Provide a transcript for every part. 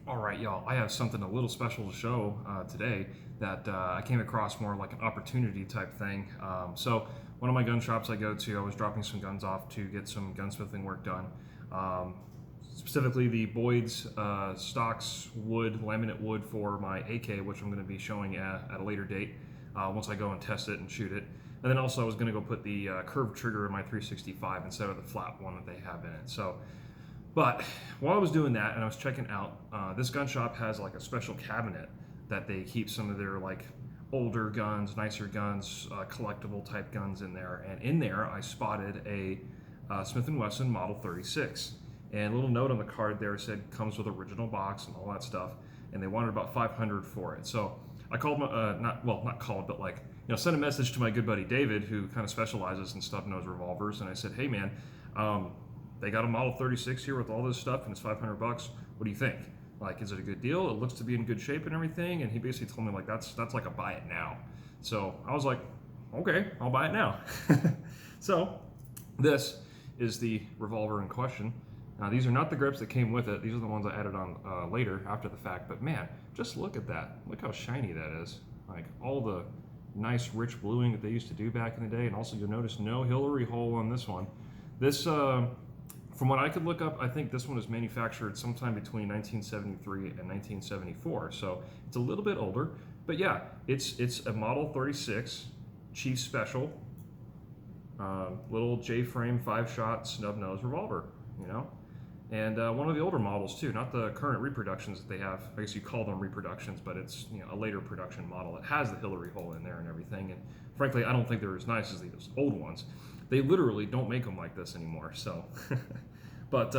All right, y'all, I have something a little special to show today that I came across more like an opportunity type thing. So, one of my gun shops I go to, I was dropping some guns off to get some gunsmithing work done. Um, Specifically, the Boyd's stocks wood, laminate wood for my AK, which I'm going to be showing at a later date once I go and test it and shoot it. And then also, I was going to go put the curved trigger in my 365 instead of the flat one that they have in it. But while I was doing that and I was checking out, this gun shop has like a special cabinet that they keep some of their like older guns, nicer guns, collectible type guns in there. And in there, I spotted a Smith & Wesson Model 36. And a little note on the card there said comes with original box and all that stuff. And they wanted about 500 for it. So I called my not called, but like sent a message to my good buddy David, who kind of specializes in snub-nose revolvers, and I said, hey man. They got a Model 36 here with all this stuff and it's 500 bucks. What do you think? Like, is it a good deal? It looks to be in good shape and everything. And he basically told me like, that's like a buy it now. So I was like, okay, I'll buy it now. So this is the revolver in question. Now these are not the grips that came with it. These are the ones I added on later after the fact. But man, just look at that. Look how shiny that is. Like all the nice rich bluing that they used to do back in the day. And also you'll notice no Hillary hole on this one. This, from what I could look up, I think this one was manufactured sometime between 1973 and 1974. So it's a little bit older, but yeah, it's a Model 36 Chief Special, little J-frame 5-shot snub nose revolver, and one of the older models too, not the current reproductions that they have. I guess you call them reproductions, but it's a later production model. It has the Hillary hole in there and everything, and frankly, I don't think they're as nice as these old ones. They literally don't make them like this anymore. So, but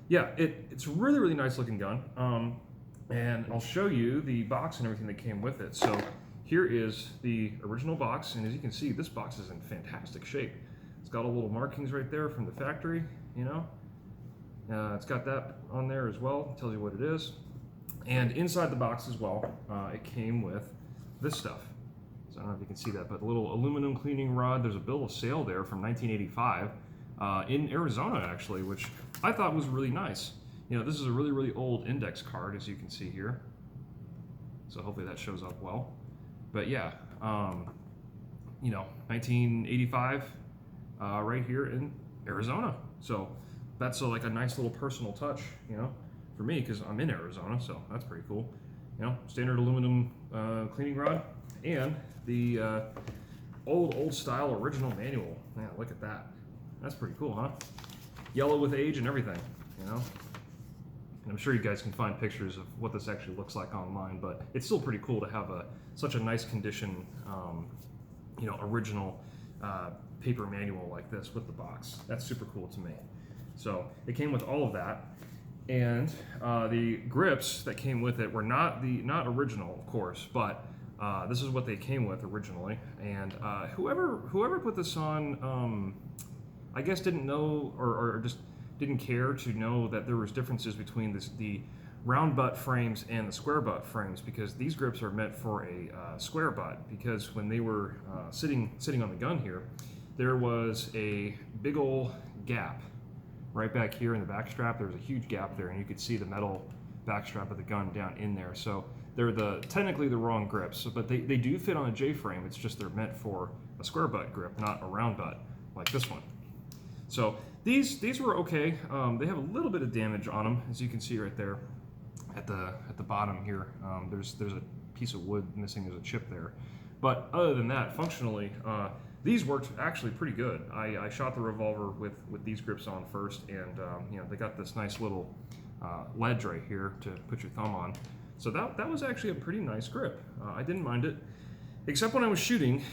yeah, it's a really, really nice looking gun. And I'll show you the box and everything that came with it. So here is the original box. And as you can see, this box is in fantastic shape. It's got all little markings right there from the factory, it's got that on there as well. It tells you what it is. And inside the box as well, it came with this stuff. I don't know if you can see that, but a little aluminum cleaning rod. There's a bill of sale there from 1985 in Arizona, actually, which I thought was really nice. This is a really, really old index card, as you can see here. So hopefully that shows up well. But yeah, 1985 right here in Arizona. So that's like a nice little personal touch, for me, because I'm in Arizona, so that's pretty cool. Standard aluminum cleaning rod. And the old style original manual. Man, look at that. That's pretty cool, huh? Yellow with age and everything, And I'm sure you guys can find pictures of what this actually looks like online, but it's still pretty cool to have such a nice condition, original paper manual like this with the box. That's super cool to me. So it came with all of that. And the grips that came with it were not original, of course, but this is what they came with originally, and whoever put this on, I guess didn't know or just didn't care to know that there was differences between the round butt frames and the square butt frames, because these grips are meant for a square butt, because when they were sitting on the gun here, there was a big old gap right back here in the back strap. There was a huge gap there, and you could see the metal back strap of the gun down in there. So they're technically the wrong grips, but they do fit on a J-frame. It's just they're meant for a square butt grip, not a round butt like this one. So these were okay. They have a little bit of damage on them, as you can see right there at the bottom here. There's a piece of wood missing. There's a chip there, but other than that, functionally, these worked actually pretty good. I shot the revolver with these grips on first, and they got this nice little ledge right here to put your thumb on. So that was actually a pretty nice grip. I didn't mind it, except when I was shooting,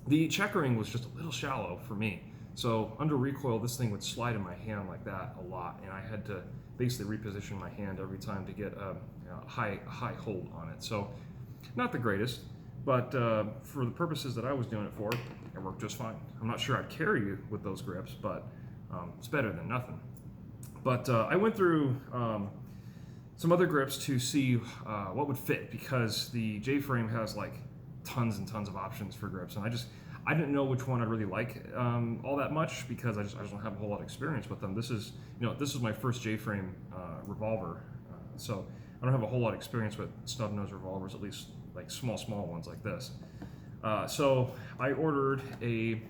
the checkering was just a little shallow for me. So under recoil, this thing would slide in my hand like that a lot, and I had to basically reposition my hand every time to get a high hold on it. So not the greatest, but for the purposes that I was doing it for, it worked just fine. I'm not sure I'd carry you with those grips, but it's better than nothing. But I went through some other grips to see what would fit, because the J-frame has like tons and tons of options for grips, and I didn't know which one I really like all that much, because I just don't have a whole lot of experience with them. This is my first J-frame revolver so I don't have a whole lot of experience with snub nose revolvers, at least like small ones like this. So I ordered a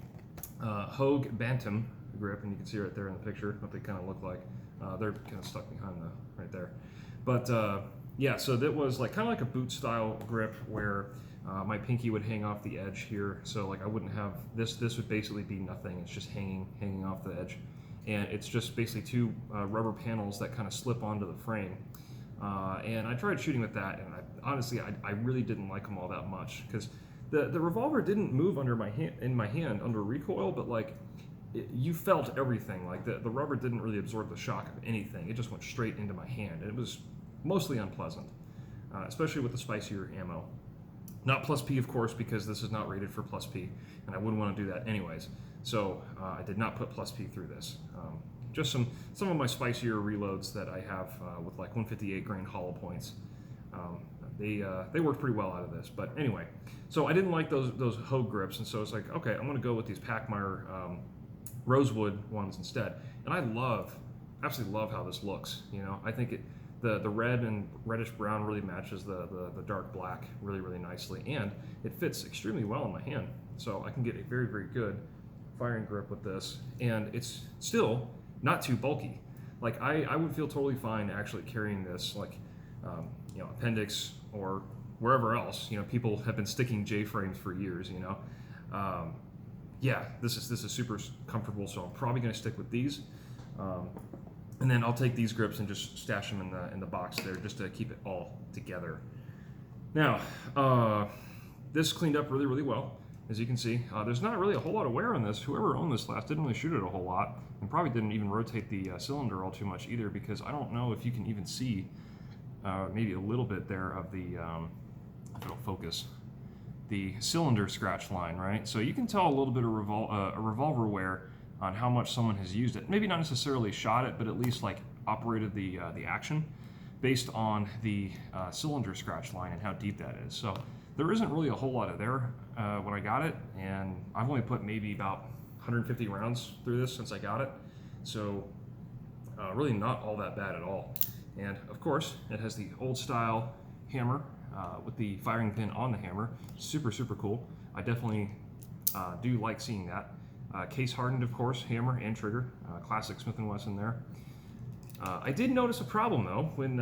Hogue Bantam grip, and you can see right there in the picture what they kind of look like. They're kind of stuck behind right there. But yeah, so that was like kind of like a boot style grip where my pinky would hang off the edge here. So like I wouldn't have this. This would basically be nothing. It's just hanging off the edge, and it's just basically two rubber panels that kind of slip onto the frame. And I tried shooting with that, and honestly, I really didn't like them all that much because the revolver didn't move under my hand under recoil, but like you felt everything. Like the rubber didn't really absorb the shock of anything. It just went straight into my hand, and it was mostly unpleasant, especially with the spicier ammo. Not plus P, of course, because this is not rated for plus P, and I wouldn't want to do that anyways. So I did not put plus P through this. Just some of my spicier reloads that I have with like 158 grain hollow points. They worked pretty well out of this. But anyway, so I didn't like those Hogue grips, and so it's like, okay, I'm going to go with these Packmeyer rosewood ones instead. And I absolutely love how this looks. You know, I think the red and reddish brown really matches the dark black really nicely, and it fits extremely well in my hand. So I can get a very good firing grip with this, and it's still not too bulky. Like I would feel totally fine actually carrying this, like you know, appendix or wherever else. You know, people have been sticking J-frames for years. You know, yeah, this is super comfortable. So I'm probably going to stick with these, and then I'll take these grips and just stash them in the box there, just to keep it all together. Now, this cleaned up really well. As you can see, there's not really a whole lot of wear on this. Whoever owned this last didn't really shoot it a whole lot, and probably didn't even rotate the cylinder all too much either, because I don't know if you can even see maybe a little bit there of the, if it'll focus, the cylinder scratch line, right? So you can tell a little bit of revolver wear on how much someone has used it. Maybe not necessarily shot it, but at least like operated the action based on the cylinder scratch line and how deep that is. So there isn't really a whole lot of there when I got it, and I've only put maybe about 150 rounds through this since I got it, so really not all that bad at all. And of course, it has the old style hammer with the firing pin on the hammer. Super cool. I definitely do like seeing that. Case hardened, of course, hammer and trigger. Classic Smith & Wesson there. I did notice a problem though when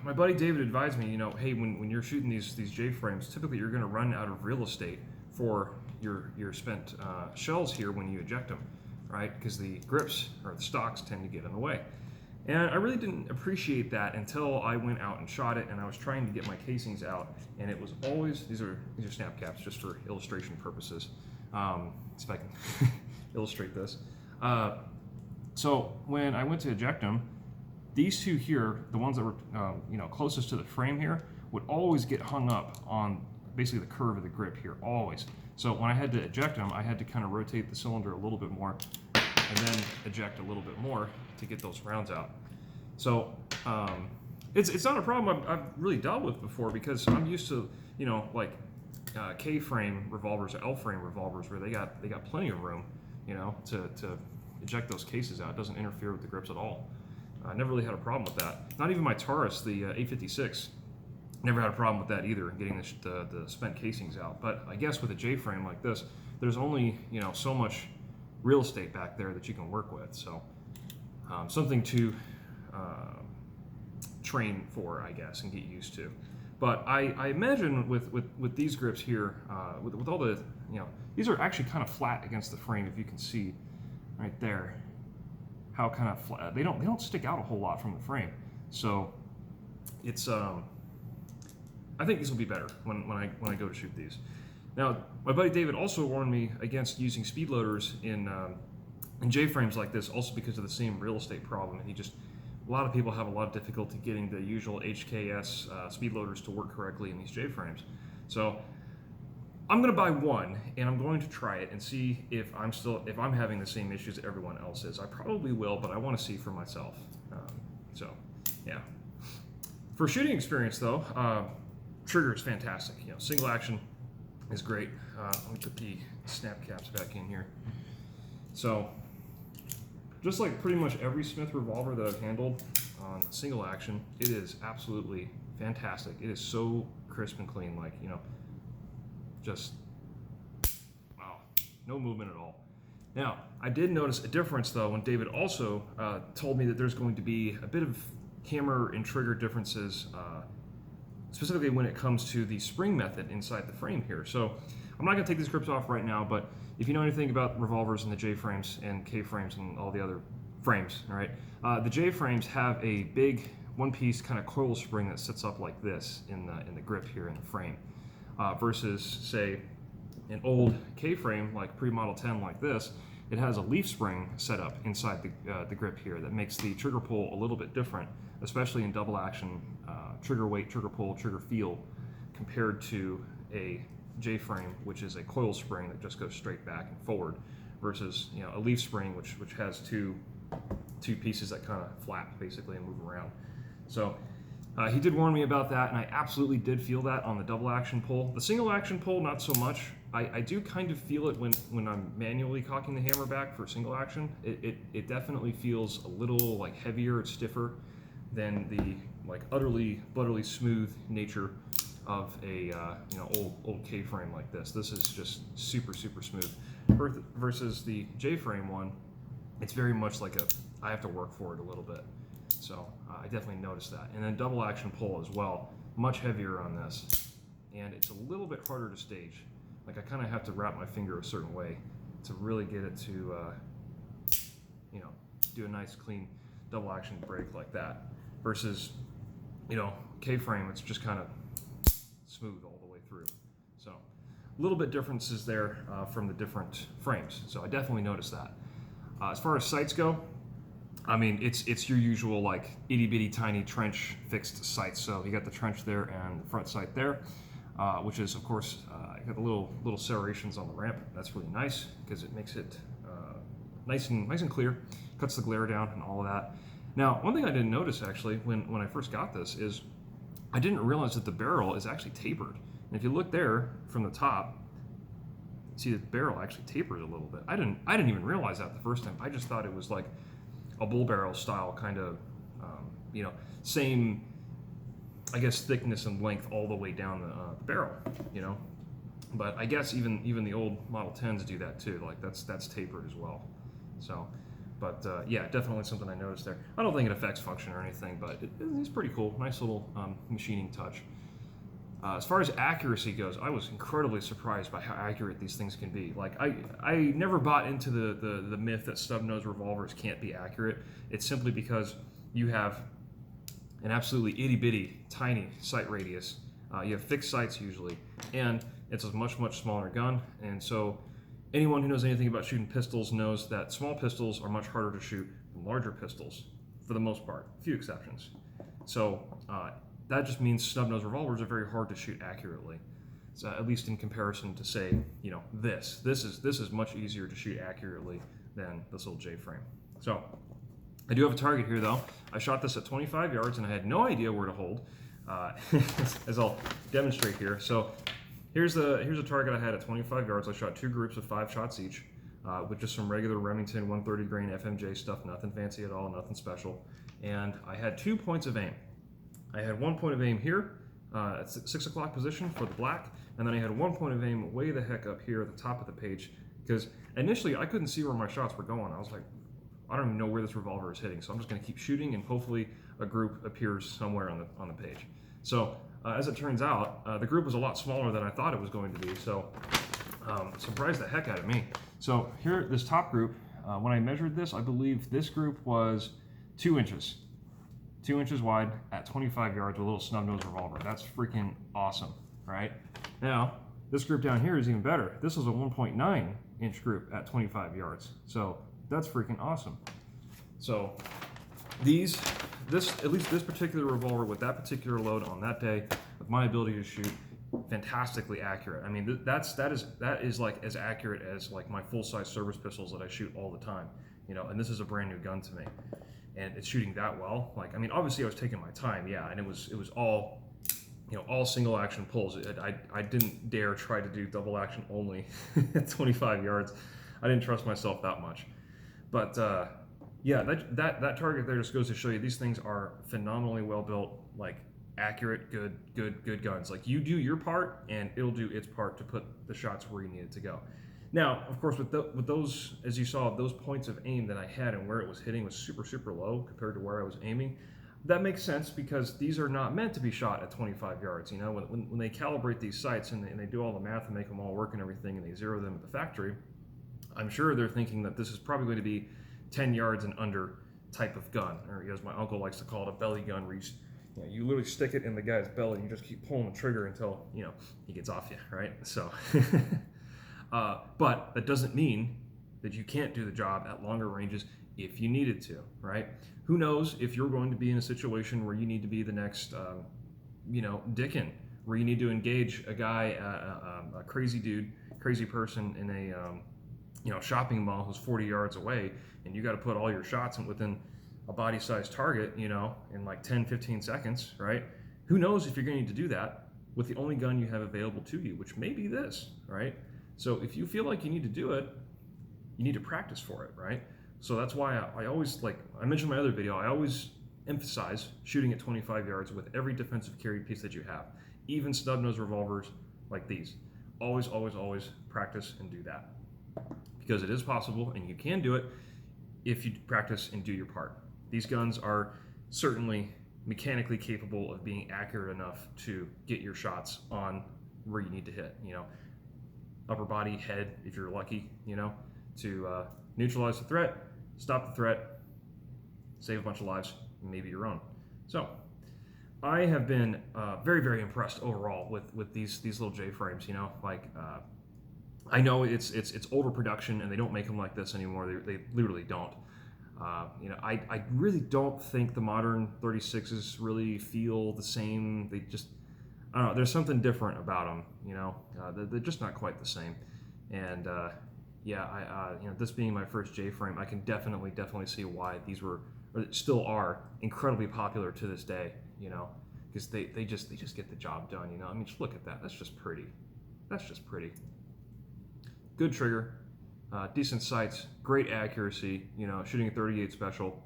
my buddy David advised me, you know, hey, when you're shooting these J-frames, typically you're going to run out of real estate for your spent shells here when you eject them, right? Because the grips or the stocks tend to get in the way. And I really didn't appreciate that until I went out and shot it, and I was trying to get my casings out, and it was always, these are snap caps just for illustration purposes. See if I can illustrate this. So when I went to eject them, these two here, the ones that were you know, closest to the frame here, would always get hung up on basically the curve of the grip here, always. So when I had to eject them, I had to kind of rotate the cylinder a little bit more and then eject a little bit more to get those rounds out. So it's not a problem I've really dealt with before, because I'm used to, you know, like K-frame revolvers or L-frame revolvers where they got plenty of room, you know, to eject those cases out. It doesn't interfere with the grips at all. I never really had a problem with that. Not even my Taurus, the 856, never had a problem with that either, getting the spent casings out. But I guess with a J-frame like this, there's only, you know, so much real estate back there that you can work with. So something to train for, I guess, and get used to. But I imagine with these grips here, with all the, you know, these are actually kind of flat against the frame, if you can see right there. How kind of flat, they don't stick out a whole lot from the frame, so it's I think these will be better when I go to shoot these. Now, my buddy David also warned me against using speed loaders in J-frames like this, also because of the same real estate problem. And a lot of people have a lot of difficulty getting the usual HKS speed loaders to work correctly in these J-frames. So I'm going to buy one, and I'm going to try it and see if I'm having the same issues that everyone else is. I probably will, but I want to see for myself. So, yeah. For shooting experience, though, trigger is fantastic. You know, single action is great. Let me put the snap caps back in here. So, just like pretty much every Smith revolver that I've handled, on single action. It is absolutely fantastic. It is so crisp and clean, like, just, wow, no movement at all. Now, I did notice a difference though when David also told me that there's going to be a bit of hammer and trigger differences, specifically when it comes to the spring method inside the frame here. So I'm not going to take these grips off right now, but if you know anything about revolvers and the J frames and K frames and all the other frames, all right, the J frames have a big one-piece kind of coil spring that sits up like this in the grip here in the frame, versus say an old K frame like pre-Model 10 like this. It has a leaf spring set up inside the grip here that makes the trigger pull a little bit different, especially in double action trigger weight, trigger pull, trigger feel, compared to a J frame, which is a coil spring that just goes straight back and forward, versus a leaf spring which has two pieces that kind of flap basically and move around. So he did warn me about that, and I absolutely did feel that on the double action pull. The single action pull, not so much. I do kind of feel it when I'm manually cocking the hammer back for single action. It definitely feels a little like heavier, it's stiffer than the like utterly butterly smooth nature of a old K frame like this. This is just super smooth. Versus the J frame one, it's very much like I have to work for it a little bit. So I definitely noticed that. And then double action pull as well, much heavier on this, and it's a little bit harder to stage. Like I kind of have to wrap my finger a certain way to really get it to do a nice clean double action break like that. Versus K frame, it's just kind of smooth all the way through. So a little bit differences there from the different frames. So I definitely noticed that. As far as sights go, I mean, it's your usual like itty bitty tiny trench fixed sights. So you got the trench there and the front sight there, which is of course you got the little serrations on the ramp. That's really nice because it makes it nice and clear, cuts the glare down and all of that. Now, one thing I didn't notice actually when I first got this is I didn't realize that the barrel is actually tapered. And if you look there from the top, see that the barrel actually tapers a little bit. I didn't even realize that the first time. I just thought it was like a bull barrel style kind of, same, I guess, thickness and length all the way down the barrel, But I guess even the old Model 10s do that too. Like that's tapered as well. So, but yeah, definitely something I noticed there. I don't think it affects function or anything, but it's pretty cool. Nice little machining touch. As far as accuracy goes, I was incredibly surprised by how accurate these things can be. Like I never bought into the myth that snub-nose revolvers can't be accurate. It's simply because you have an absolutely itty-bitty tiny sight radius. You have fixed sights usually, and it's a much smaller gun. And so anyone who knows anything about shooting pistols knows that small pistols are much harder to shoot than larger pistols, for the most part. A few exceptions. So that just means snub-nose revolvers are very hard to shoot accurately. So at least in comparison to say, this is much easier to shoot accurately than this old J frame. So I do have a target here though. I shot this at 25 yards and I had no idea where to hold, as I'll demonstrate here. So here's a target I had at 25 yards. I shot 2 groups of 5 shots each, with just some regular Remington 130 grain FMJ stuff, nothing fancy at all, nothing special. And I had 2 points of aim. I had 1 point of aim here at 6 o'clock position for the black, and then I had 1 point of aim way the heck up here at the top of the page, because initially I couldn't see where my shots were going. I was like, I don't even know where this revolver is hitting, so I'm just going to keep shooting, and hopefully a group appears somewhere on the page. So as it turns out, the group was a lot smaller than I thought it was going to be, so surprised the heck out of me. So here, this top group, when I measured this, I believe this group was 2 inches. 2 inches wide at 25 yards with a little snub-nose revolver. That's freaking awesome, right? Now, this group down here is even better. This is a 1.9 inch group at 25 yards. So that's freaking awesome. So at least this particular revolver with that particular load on that day, with my ability to shoot, fantastically accurate. I mean, that is like as accurate as like my full-size service pistols that I shoot all the time, and this is a brand new gun to me. And it's shooting that well. Like, I mean, obviously I was taking my time, yeah, and it was all, all single action pulls. I didn't dare try to do double action only at 25 yards. I didn't trust myself that much. But Yeah, that target there just goes to show you these things are phenomenally well built, like accurate, good guns. Like you do your part, and it'll do its part to put the shots where you need it to go. Now, of course, with those, as you saw, those points of aim that I had and where it was hitting was super low compared to where I was aiming. That makes sense because these are not meant to be shot at 25 yards. You know, when they calibrate these sights and they do all the math and make them all work and everything, and they zero them at the factory, I'm sure they're thinking that this is probably going to be 10 yards and under type of gun, or as my uncle likes to call it, a belly gun, where you literally stick it in the guy's belly and you just keep pulling the trigger until he gets off you, right? So, but that doesn't mean that you can't do the job at longer ranges if you needed to, right? Who knows if you're going to be in a situation where you need to be the next, Dickin, where you need to engage a guy, a crazy dude, crazy person in a shopping mall who's 40 yards away, and you got to put all your shots within a body-sized target, in like 10, 15 seconds, right? Who knows if you're going to need to do that with the only gun you have available to you, which may be this, right? So if you feel like you need to do it, you need to practice for it, right? So that's why I always, like I mentioned in my other video, I always emphasize shooting at 25 yards with every defensive carry piece that you have, even snub-nose revolvers like these. Always practice and do that, because it is possible and you can do it if you practice and do your part. These guns are certainly mechanically capable of being accurate enough to get your shots on where you need to hit, upper body, head, if you're lucky, to neutralize the threat, stop the threat, save a bunch of lives, maybe your own. So I have been very impressed overall with these little J-frames, I know it's overproduction and they don't make them like this anymore. They literally don't. I really don't think the modern 36s really feel the same. They just, I don't know, there's something different about them, they're just not quite the same. And this being my first J-frame, I can definitely see why these were, or still are, incredibly popular to this day, because they just get the job done, I mean, just look at that. That's just pretty. Good trigger, decent sights, great accuracy, shooting a 38 special,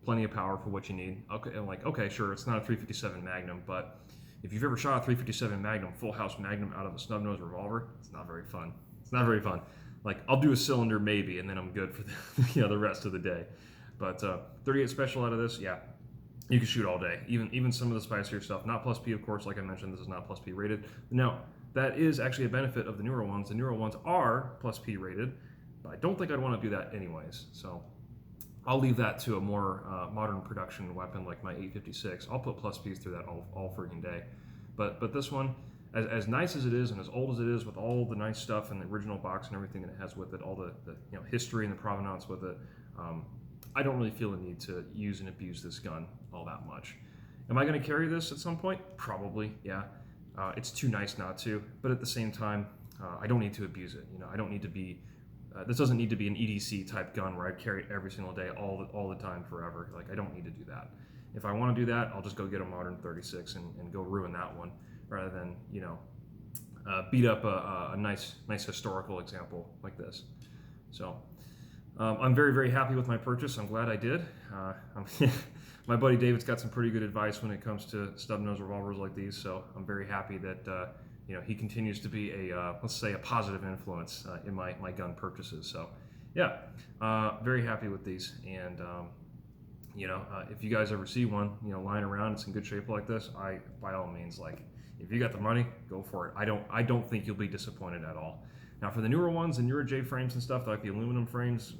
plenty of power for what you need. Okay, sure, it's not a 357 Magnum, but if you've ever shot a 357 Magnum, full house Magnum out of a snub-nose revolver, it's not very fun. Like, I'll do a cylinder maybe, and then I'm good for the rest of the day. But 38 special out of this, yeah, you can shoot all day. Even some of the spicier stuff, not plus P, of course, like I mentioned, this is not plus P rated. Now, that is actually a benefit of the newer ones. The newer ones are plus P rated, but I don't think I'd want to do that anyways. So I'll leave that to a more modern production weapon like my 856. I'll put plus Ps through that all freaking day. But this one, as nice as it is and as old as it is, with all the nice stuff and the original box and everything that it has with it, all the history and the provenance with it, I don't really feel the need to use and abuse this gun all that much. Am I going to carry this at some point? Probably, yeah. It's too nice not to, but at the same time, I don't need to abuse it. I don't need to be. This doesn't need to be an EDC type gun where I carry it every single day, all the time, forever. Like, I don't need to do that. If I want to do that, I'll just go get a modern 36 and go ruin that one, rather than beat up a nice historical example like this. So I'm very happy with my purchase. I'm glad I did. My buddy David's got some pretty good advice when it comes to snub-nose revolvers like these, so I'm very happy that he continues to be let's say a positive influence in my gun purchases. So yeah, very happy with these. And if you guys ever see one lying around, it's in good shape like this, I by all means, like, if you got the money, go for it. I don't think you'll be disappointed at all. Now, for the newer ones and newer J frames and stuff, like the aluminum frames,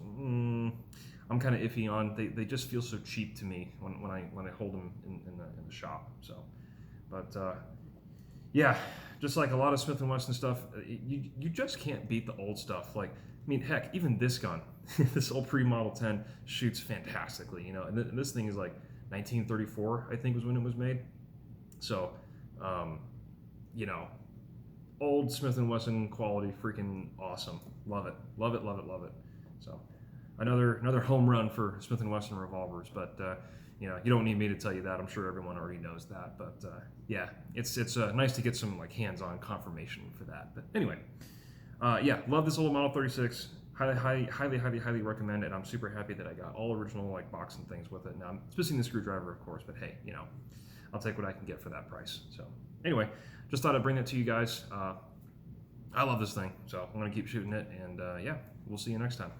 I'm kind of iffy on. They just feel so cheap to me when I hold them in the shop. So, but yeah, just like a lot of Smith & Wesson stuff, you just can't beat the old stuff. Like, I mean, heck, even this gun, this old pre-Model 10 shoots fantastically. And this thing is like 1934, I think, was when it was made. So, old Smith & Wesson quality, freaking awesome. Love it. So another home run for Smith & Wesson revolvers, but you don't need me to tell you that. I'm sure everyone already knows that. But yeah, it's nice to get some like hands-on confirmation for that. But anyway, yeah, love this old Model 36. highly recommend it. I'm super happy that I got all original like box and things with it. Now I'm just missing the screwdriver, of course, but hey, you know, I'll take what I can get for that price. So anyway, just thought I'd bring that to you guys. I love this thing, so I'm gonna keep shooting it, and yeah, we'll see you next time.